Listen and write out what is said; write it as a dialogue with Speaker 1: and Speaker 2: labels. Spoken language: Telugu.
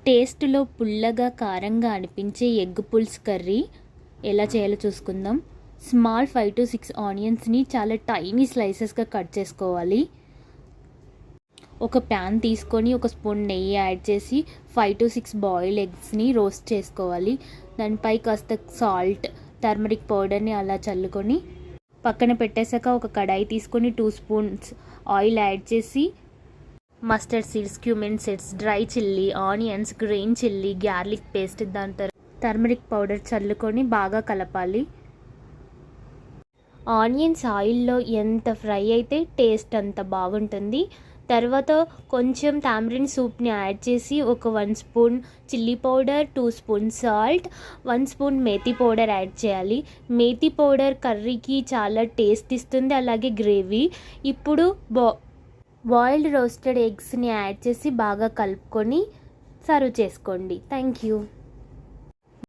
Speaker 1: టేస్ట్లో పుల్లగా కారంగా అనిపించే ఎగ్ పుల్స్ కర్రీ ఎలా చేయాలో చూసుకుందాం. స్మాల్ 5 to 6 ఆనియన్స్ని చాలా టైనీ స్లైసెస్గా కట్ చేసుకోవాలి. ఒక ప్యాన్ తీసుకొని ఒక స్పూన్ నెయ్యి యాడ్ చేసి 5 to 6 బాయిల్డ్ ఎగ్స్ని రోస్ట్ చేసుకోవాలి. దానిపై కాస్త సాల్ట్, టర్మరిక్ పౌడర్ని అలా చల్లుకొని పక్కన పెట్టేశాక ఒక కడాయి తీసుకొని 2 స్పూన్స్ ఆయిల్ యాడ్ చేసి mustard seeds, cumin seeds, dry chilli, onions, green chilli, garlic paste, దాని తర్వాత టర్మరిక్ పౌడర్ చల్లుకొని బాగా కలపాలి. ఆనియన్స్ ఆయిల్లో ఎంత ఫ్రై అయితే టేస్ట్ అంత బాగుంటుంది. తర్వాత కొంచెం టామరిన్ సూప్ని యాడ్ చేసి ఒక 1 spoon chilli powder, 2 spoon salt, 1 spoon methi powder add చేయాలి. మేతి పౌడర్ కర్రీకి చాలా టేస్ట్ ఇస్తుంది, అలాగే గ్రేవీ. ఇప్పుడు బాయిల్డ్ రోస్టెడ్ ఎగ్స్ని యాడ్ చేసి బాగా కలుపుకొని సర్వ్ చేసుకోండి. Thank you.